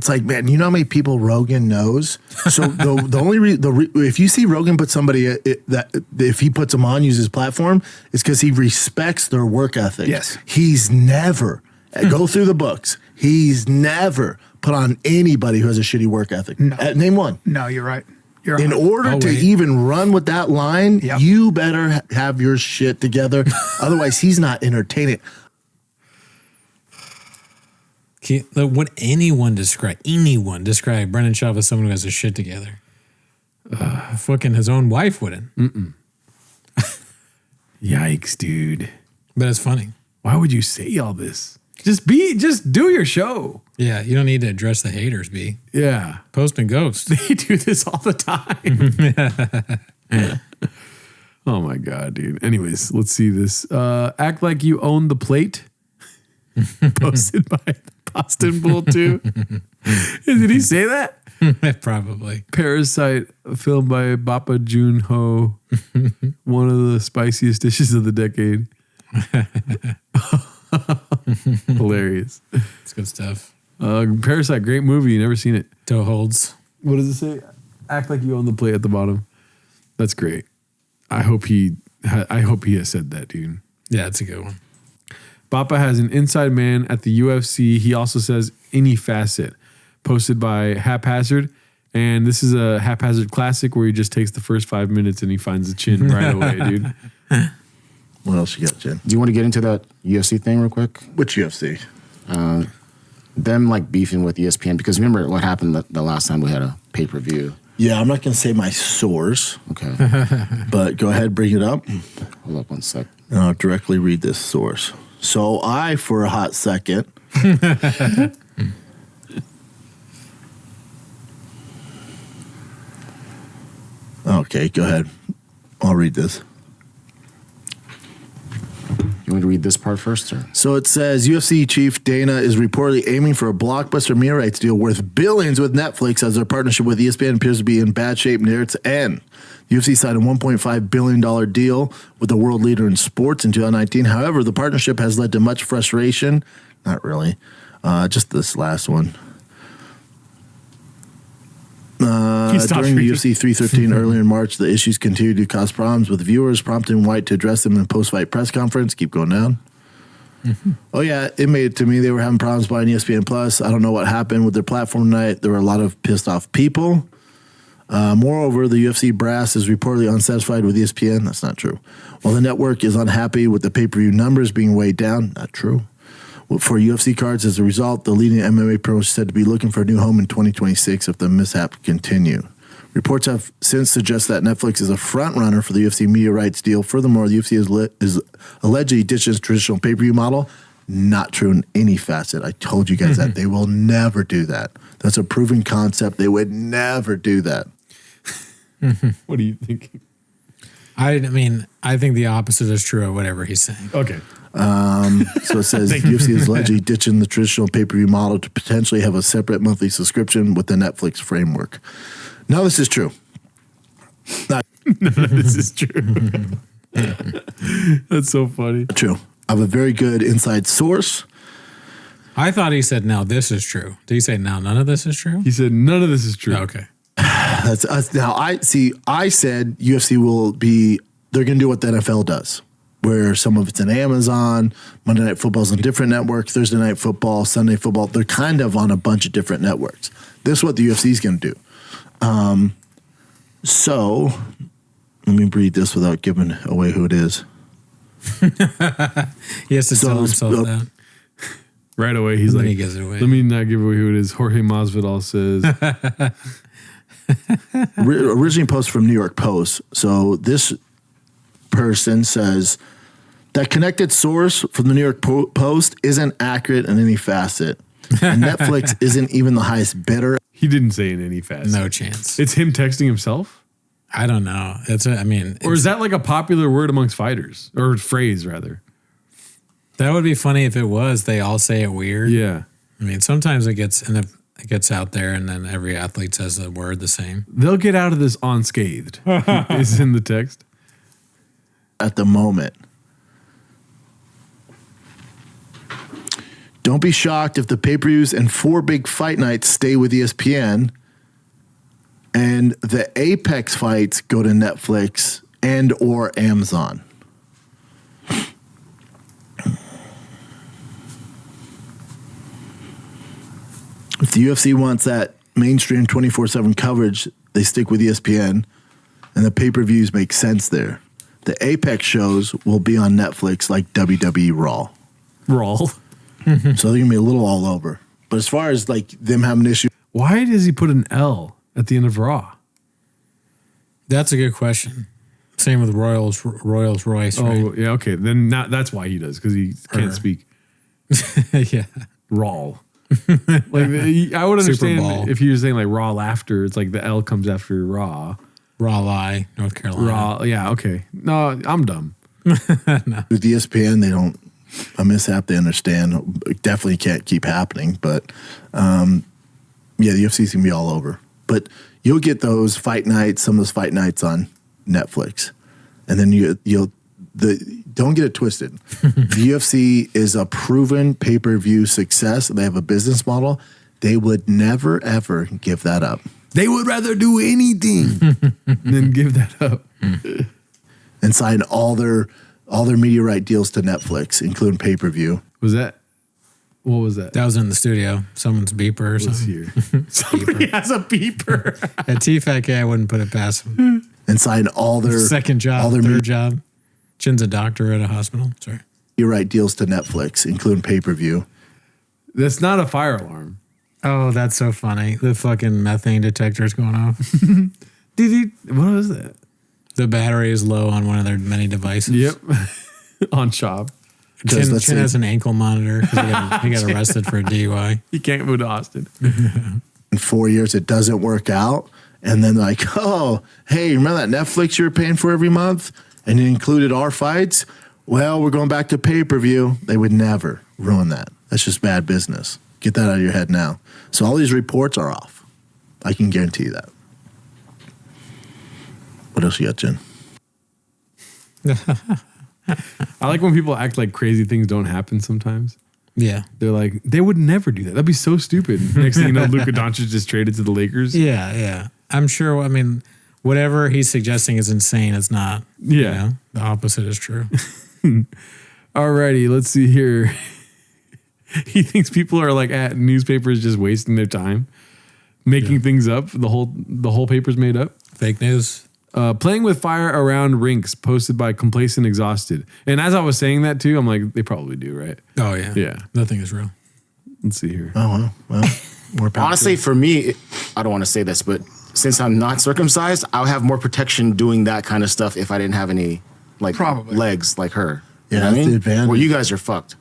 like, man, you know how many people Rogan knows? So the only if you see Rogan put somebody that if he puts them on, use his platform, it's because he respects their work ethic. Yes. He's never go through the books. He's never put on anybody who has a shitty work ethic. No. Name one. No, you're right. You're In right. order to even run with that line, Yep. you better have your shit together. Otherwise, he's not entertaining. Would anyone describe Brendan Schaub as someone who has his shit together? Fucking his own wife wouldn't. Yikes, dude. But it's funny. Why would you say all this? Just do your show. Yeah, you don't need to address the haters, B. Yeah. Post and ghost. They do this all the time. Oh my God, dude. Anyways, let's see this. Act like you own the plate. Posted by Boston Bull 2. Did he say that? Probably. Parasite, filmed by Bappa Jun-ho. One of the spiciest dishes of the decade. Hilarious. It's good stuff. Parasite, great movie. You never seen it. Toe holds. What does it say? Act like you own the plate at the bottom. That's great. I hope he has said that, dude. Yeah, it's a good one. Bappa has an inside man at the UFC. He also says any facet. Posted by Haphazard. And this is a Haphazard classic where he just takes the first 5 minutes and he finds the chin right away, dude. What else you got, Jen? Do you want to get into that UFC thing real quick? Which UFC? Them like beefing with ESPN, because remember what happened the last time we had a pay-per-view. Yeah, I'm not going to say my source. Okay. But go ahead, bring it up. Hold up one sec. And I'll directly read this source. So I, for a hot second, okay, go ahead. I'll read this. You want to read this part first, sir? So it says UFC chief Dana is reportedly aiming for a blockbuster media rights deal worth billions with Netflix as their partnership with ESPN appears to be in bad shape near its end. UFC signed a $1.5 billion deal with the world leader in sports in 2019. However, the partnership has led to much frustration. Not really. Just this last one. During the UFC 313 earlier in March, the issues continued to cause problems with viewers, prompting White to address them in a post-fight press conference. Keep going down. Oh, yeah, it made it to me. They were having problems buying ESPN Plus. I don't know what happened with their platform tonight. There were a lot of pissed off people. Moreover, the UFC brass is reportedly unsatisfied with ESPN. That's not true. While the network is unhappy with the pay-per-view numbers being weighed down. Not true. For UFC cards, as a result, the leading MMA pro is said to be looking for a new home in 2026 if the mishap continue. Reports have since suggested that Netflix is a front runner for the UFC media rights deal. Furthermore, the UFC is allegedly ditching its traditional pay-per-view model. Not true in any facet. I told you guys that. They will never do that. That's a proven concept. They would never do that. What are you thinking? I mean, I think the opposite is true of whatever he's saying. Okay. So it says UFC is allegedly ditching the traditional pay-per-view model to potentially have a separate monthly subscription with the Netflix framework. No, this is true. No, this is true. That's so funny. True. I have a very good inside source. I thought he said, no, this is true. Did he say, no, none of this is true? He said, none of this is true. Oh, okay. That's us. Now, I said UFC will be, they're going to do what the NFL does, where some of it's on Amazon, Monday Night Football's on different networks, Thursday Night Football, Sunday Football. They're kind of on a bunch of different networks. This is what the UFC is going to do. So let me read this without giving away who it is. He has to tell himself that. Right away, he's like, he gives it away. Let me not give away who it is. Jorge Masvidal says. Originally posted from New York Post. So this person says that connected source from the New York Post isn't accurate in any facet. And Netflix isn't even the highest bidder. He didn't say in any facet. No chance. It's him texting himself? I don't know. Or is that like a popular word amongst fighters? Or phrase, rather? That would be funny if it was. They all say it weird. Yeah. I mean, sometimes it gets out there and then every athlete says the word the same. They'll get out of this unscathed. Is in the text. At the moment. Don't be shocked if the pay-per-views and 4 big fight nights stay with ESPN and the Apex fights go to Netflix and or Amazon. If the UFC wants that mainstream 24/7 coverage, they stick with ESPN, and the pay-per-views make sense there. The Apex shows will be on Netflix like WWE Raw. So they're going to be a little all over. But as far as like them having an issue. Why does he put an L at the end of Raw? That's a good question. Same with Royals Royce. Right? Oh, yeah, okay. Then that's why he does, because he can't speak. Yeah. Raw. Like I would understand if you were saying like raw laughter. It's like the L comes after raw. Raw lie, North Carolina. Raw, yeah, okay. No, I'm dumb. No. With ESPN, they don't. A mishap they understand. Definitely can't keep happening, but yeah, the UFC's gonna be all over. But you'll get those fight nights, some of those fight nights on Netflix, and then don't get it twisted. The UFC is a proven pay-per-view success. They have a business model. They would never ever give that up. They would rather do anything than give that up and sign all their media right deals to Netflix, including pay-per-view. What was that? That was in the studio. Someone's beeper or something. Here. Somebody has a beeper. At TFAK, I wouldn't put it past them. And sign all their second job, all their third job. Chin's a doctor at a hospital. Sorry. Media right deals to Netflix, including pay-per-view. That's not a fire alarm. Oh, that's so funny. The fucking methane detector's going off. What was that? The battery is low on one of their many devices. Yep. On Schaub. Chin has an ankle monitor because he got arrested for a DUI. He can't move to Austin. In 4 years, it doesn't work out. And then like, oh, hey, remember that Netflix you were paying for every month? And it included our fights? Well, we're going back to pay-per-view. They would never ruin that. That's just bad business. Get that out of your head now. So all these reports are off. I can guarantee you that. What else you got, Jen? I like when people act like crazy things don't happen sometimes. Yeah. They're like, they would never do that. That'd be so stupid. Next thing you know, Luka Doncic just traded to the Lakers. Yeah, yeah. I'm sure, I mean, whatever he's suggesting is insane. It's not. Yeah. You know, the opposite is true. Alrighty, let's see here. He thinks people are like at newspapers just wasting their time, making things up. The whole paper's made up. Fake news. Playing with fire around rinks posted by Complacent Exhausted. And as I was saying that too, I'm like, they probably do, right? Oh, yeah. Yeah. Nothing is real. Let's see here. Oh, well. Honestly, for me, I don't want to say this, but since I'm not circumcised, I'll have more protection doing that kind of stuff if I didn't have any legs like her. Yeah, You know what I that's mean? the advantage. Well, you guys are fucked.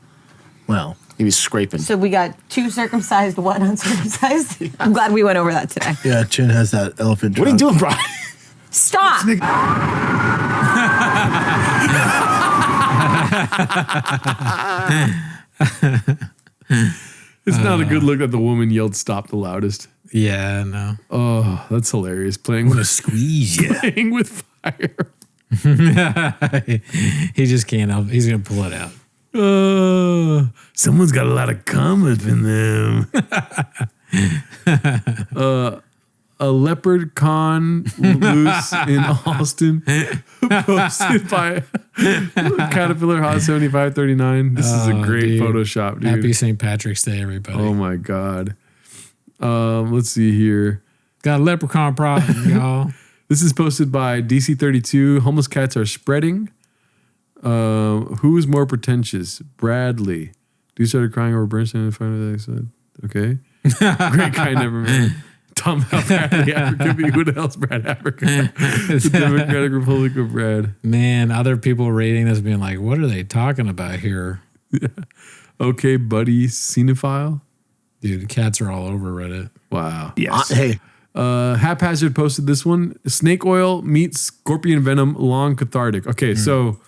Well, he was scraping. So we got 2 circumcised, 1 uncircumcised. I'm glad we went over that today. yeah, Chin has that elephant What are you doing, Brian? Stop. It's not a good look that the woman yelled stop the loudest. Yeah, no. Oh, that's hilarious. Playing with squeeze you. Playing with fire. He just can't help. He's going to pull it out. Someone's got a lot of cum up in them. A leopard con loose in Austin, posted by Caterpillar Hot 7539. This is a great Photoshop, dude. Happy St. Patrick's Day, everybody. Oh my God. Let's see here. Got a leprechaun problem, y'all. This is posted by DC32. Homeless cats are spreading. Who is more pretentious? Bradley. Dude started crying over Bernstein in front of the exit. Okay. Great guy, never met. Tom Bradley, Africa. Who else? Brad Africa. The Democratic Republic of Brad. Man, other people reading this being like, what are they talking about here? Yeah. Okay, buddy, cinephile. Dude, cats are all over Reddit. Wow. Yes. Hey. Haphazard posted this one. Snake oil meets scorpion venom, long cathartic. Okay, so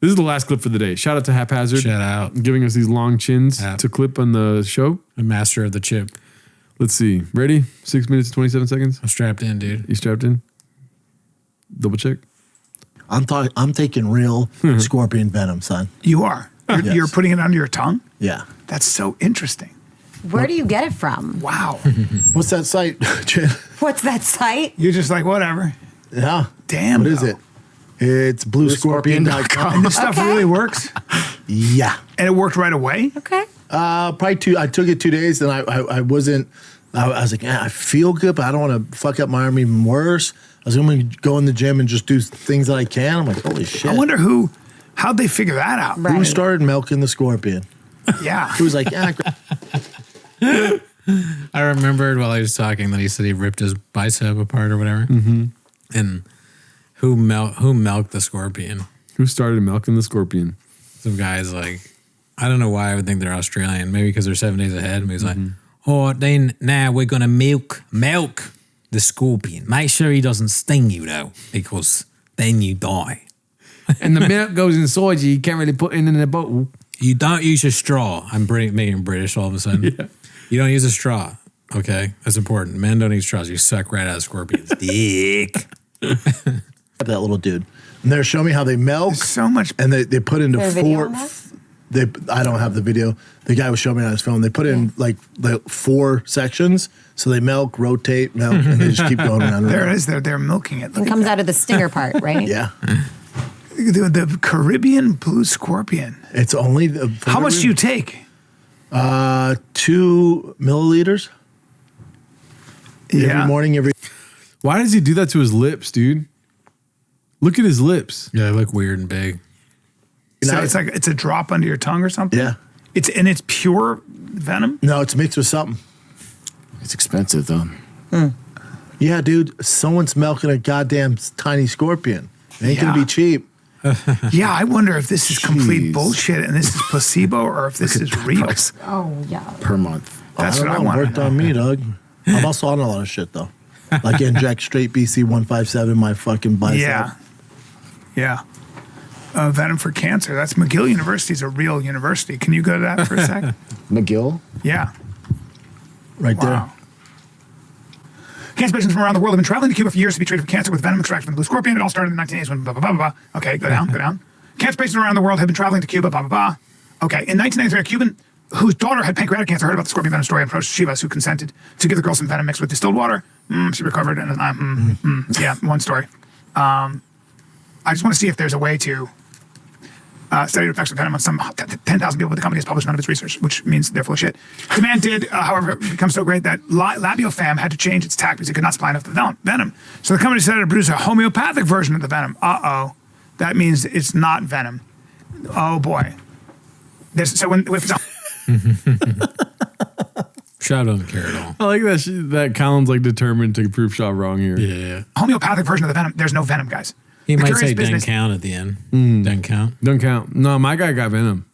this is the last clip for the day. Shout out to Haphazard. Shout out. Giving us these long chins to clip on the show. A master of the chip. Let's see. Ready? 6 minutes and 27 seconds. I'm strapped in, dude. You strapped in? Double check. I'm taking real scorpion venom, son. You are. You're putting it under your tongue? Yeah. That's so interesting. Where do you get it from? Wow. What's that site, Jen? What's that site? You're just like, whatever. Yeah. Damn. What is it? It's bluescorpion.com. And this stuff really works? Yeah. And it worked right away? Okay. Probably I took it 2 days and I wasn't, I was like, I feel good, but I don't want to fuck up my arm even worse. I was going to go in the gym and just do things that I can. I'm like, holy shit. I wonder how'd they figure that out? Right. Who started milking the scorpion? Yeah. Who was like, yeah. I remembered while he was talking that he said he ripped his bicep apart or whatever. Mm-hmm. And who milked the scorpion? Who started milking the scorpion? Some guys like, I don't know why I would think they're Australian. Maybe because they're 7 days ahead. And he's like, oh, then now we're going to milk the scorpion. Make sure he doesn't sting you though, because then you die. And the milk goes inside you. You can't really put it in a bottle. You don't use a straw. I'm making British all of a sudden. Yeah. You don't use a straw. Okay, that's important. Men don't use straws. You suck right out of scorpion's dick. That little dude. And they're showing me how they milk. There's so much. And they put into Is there a video on I don't have the video. The guy was showing me on his phone. They put in like 4 sections. So they milk, rotate, milk, and they just keep going around. There it is. They're milking it. It comes out of the stinger part, right? Yeah. The Caribbean blue scorpion. It's only How much do you take? 2 milliliters. Yeah. Every morning, Why does he do that to his lips, dude? Look at his lips. Yeah, they look weird and big. So it's a drop under your tongue or something? Yeah. It's pure venom? No, it's mixed with something. It's expensive though. Yeah, dude. Someone's milking a goddamn tiny scorpion. It ain't gonna be cheap. Yeah, I wonder if this is complete bullshit and this is placebo or if this is real. Oh, yeah. Per month. That's what I want. want. Worked on me, dog. I'm also on a lot of shit though. Like inject straight BC 157 my fucking bicep. Yeah. Yeah. Venom for cancer. That's McGill University is a real university. Can you go to that for a sec? McGill? Yeah. Right there. Cancer patients from around the world have been traveling to Cuba for years to be treated for cancer with venom extracted from the blue scorpion. It all started in the 1980s when blah, blah, blah, blah, blah. Okay, go down, go down. Cancer patients around the world have been traveling to Cuba, blah, blah, blah. Okay, in 1993, a Cuban whose daughter had pancreatic cancer heard about the scorpion venom story and approached Chivas, who consented to give the girl some venom mixed with distilled water. She recovered, and yeah, one story. I just want to see if there's a way to study the effects of venom on some 10,000 people, but the company has published none of its research, which means they're full of shit. Demand did, however, become so great that Labiofam had to change its tack because it could not supply enough of the venom. So the company decided to produce a homeopathic version of the venom. Uh-oh. That means it's not venom. Oh, boy. Schaub doesn't care at all. I like that Colin's like determined to prove Schaub wrong here. Yeah. Homeopathic version of the venom, there's no venom, guys. He The might curious say business- doesn't count at the end. Doesn't count. Don't count. No, my guy got venom.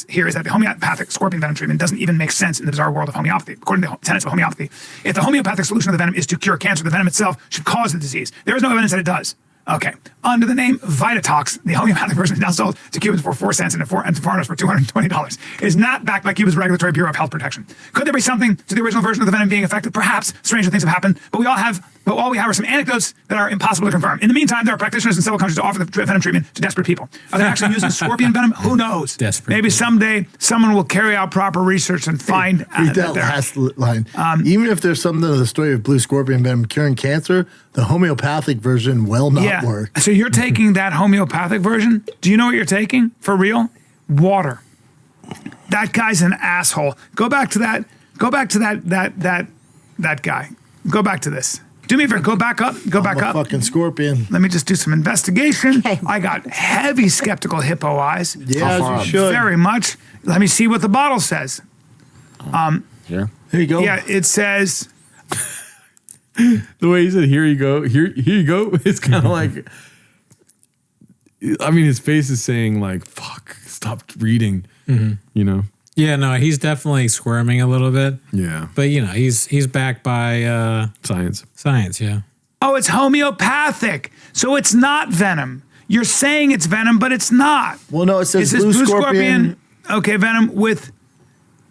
Here is that the homeopathic scorpion venom treatment doesn't even make sense in the bizarre world of homeopathy. According to the tenets of homeopathy, if the homeopathic solution of the venom is to cure cancer, the venom itself should cause the disease. There is no evidence that it does. Okay. Under the name Vitatox, the homeopathic version is now sold to Cubans for 4 cents and to foreigners for $220. It is not backed by Cuba's Regulatory Bureau of Health Protection. Could there be something to the original version of the venom being effective? Perhaps. Stranger things have happened, but all we have are some anecdotes that are impossible to confirm. In the meantime, there are practitioners in several countries to offer the venom treatment to desperate people. Are they actually using scorpion venom? Who knows? Desperate. Maybe someday someone will carry out proper research and find Read that last line. Even if there's something to the story of blue scorpion venom curing cancer, the homeopathic version will not work. So you're taking that homeopathic version. Do you know what you're taking for real? Water. That guy's an asshole. Go back to that. Go back to that guy. Go back to this. Do me a favor. Go back up. Go back up. Fucking scorpion. Let me just do some investigation. I got heavy skeptical hippo eyes. Yeah, as you should. Very much. Let me see what the bottle says. Here you go. Yeah, it says. The way he said, "Here you go, here you go," it's kind of like. I mean, his face is saying like, "Fuck, stop reading." You know. Yeah, no, he's definitely squirming a little bit. Yeah, but you know, he's backed by science. Science, yeah. Oh, it's homeopathic, so it's not venom. You're saying it's venom, but it's not. Well, no, it says blue scorpion. Okay, venom with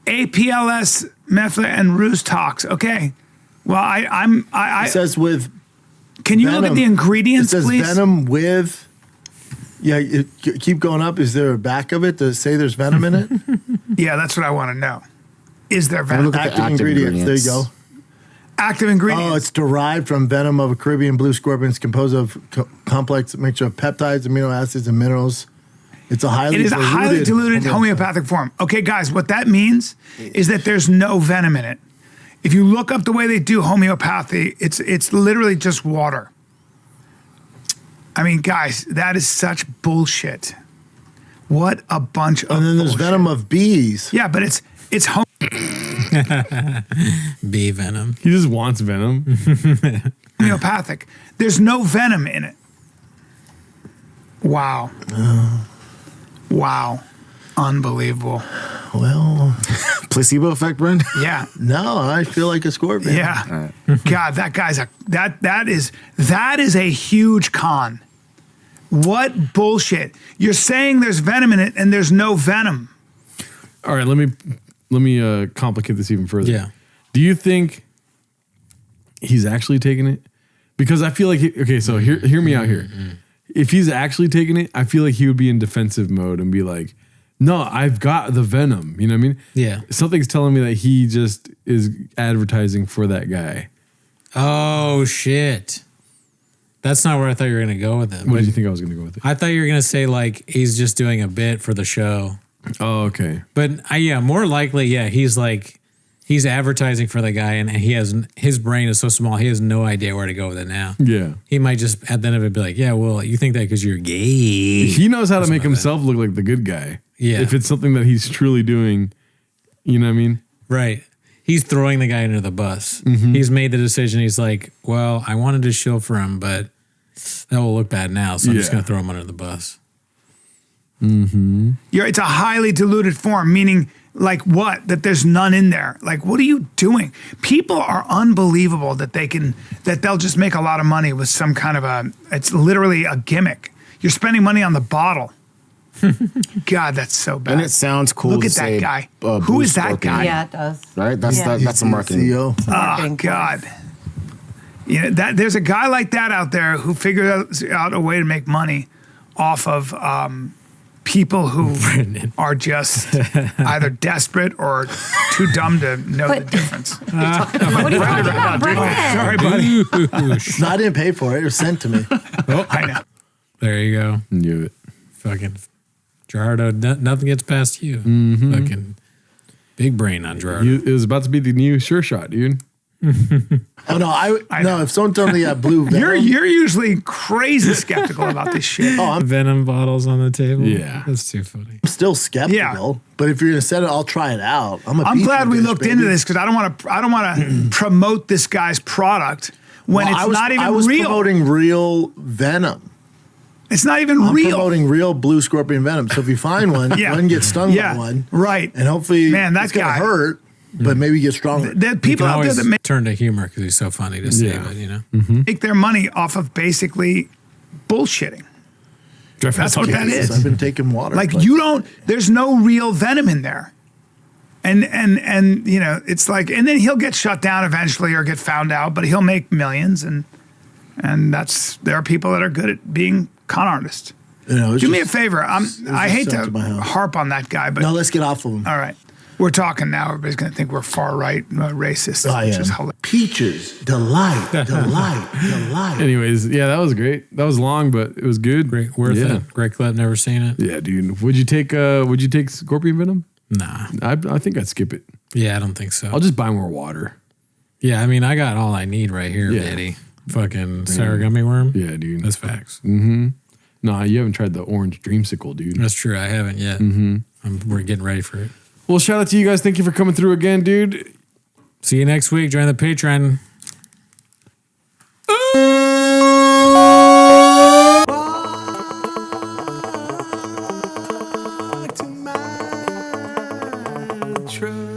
APLS, methyl, and ruse tox. Okay. Well, I it says with. Can you look at the ingredients, it says please? venom with. Yeah, keep going up. Is there a back of it to say there's venom in it? Yeah, that's what I want to know. Is there venom? Active ingredients. There you go. Active ingredients. Oh, it's derived from venom of a Caribbean blue scorpion. It's composed of complex mixture of peptides, amino acids, and minerals. It's a highly It is a highly diluted homeopathic form. Okay, guys, what that means is that there's no venom in it. If you look up the way they do homeopathy, it's literally just water. I mean, guys, that is such bullshit. What a bunch of And then there's venom of bees. Yeah, but it's bee venom. He just wants venom. homeopathic. There's no venom in it. Wow. Wow. Unbelievable. Well, placebo effect, Brent? Yeah. No, I feel like a scorpion. Yeah. God, that guy's that is a huge con. What bullshit. You're saying there's venom in it and there's no venom. All right, let me complicate this even further. Yeah. Do you think he's actually taking it? Because I feel like so hear me out here. If he's actually taking it, I feel like he would be in defensive mode and be like, "No, I've got the venom." You know what I mean? Yeah. Something's telling me that he just is advertising for that guy. Oh shit. That's not where I thought you were going to go with it. Where did you think I was going to go with it? I thought you were going to say like he's just doing a bit for the show. Oh, okay. But more likely, he's advertising for the guy, and his brain is so small, he has no idea where to go with it now. Yeah. He might just at the end of it be like, "Yeah, well, you think that because you're gay." He knows how to make himself look like the good guy. Yeah. If it's something that he's truly doing, you know what I mean? Right. He's throwing the guy under the bus. He's made the decision. He's like, well, I wanted to shield for him, but that will look bad now. So I'm just going to throw him under the bus. It's a highly diluted form, meaning like what? That there's none in there. Like, what are you doing? People are unbelievable that they'll just make a lot of money with some kind of it's literally a gimmick. You're spending money on the bottle. God, that's so bad. And it sounds cool. Look to at say, that guy. Blue Who is that Scorpion. guy? Yeah, it does. Right? That's a marketing. Oh, God. There's a guy like that out there who figured out a way to make money off of people who are just either desperate or too dumb to know the difference. What are you talking about, Brendan? Sorry, buddy. No, I didn't pay for it. It was sent to me. Oh, I know. There you go. Knew it. Fucking Gerardo, nothing gets past you. Fucking big brain on Gerardo. It was about to be the new Sure Shot, dude. Oh no, no. If someone told me that blue Venom, You're usually crazy skeptical about this shit. oh, I'm Venom bottles on the table. Yeah. That's too funny. still skeptical. Yeah. But if you're gonna set it, I'll try it out. I'm glad we looked into this because I don't want to promote this guy's product when it's not even I was real. promoting real Venom. It's not even I'm real. promoting real blue scorpion venom. So if you find one, Yeah. go and get stung Yeah. by one. Right. And hopefully Man, that it's gonna guy- hurt, but maybe get stronger. The You people can out there always that make, turn to humor because he's so funny to save Yeah. it, you know? make their money off of basically bullshitting. That's what that is. I've been taking water. Like but- you don't. There's no real venom in there. And you know it's like, and then he'll get shut down eventually or get found out, but he'll make millions, and there are people that are good at being con artists. You know, Do me a favor. I hate sent to to my house. harp on that guy, but No, let's get off of him. all right, we're talking now. Everybody's going to think we're far right racist. I which am. is hilarious. Peaches, delight. Anyways, yeah, that was great. That was long, but it was good. Great, worth Yeah. it. Great clip, never seen it. Yeah, dude. Would you take Scorpion Venom? Nah. I think I'd skip it. Yeah, I don't think so. I'll just buy more water. Yeah, I mean, I got all I need right here, Yeah. Eddie. Fucking sour gummy worm. Yeah, dude. That's facts. Nah, you haven't tried the orange dreamsicle, dude. That's true. I haven't yet. We're getting ready for it. Well, shout out to you guys. Thank you for coming through again, dude. See you next week. Join the Patreon. True.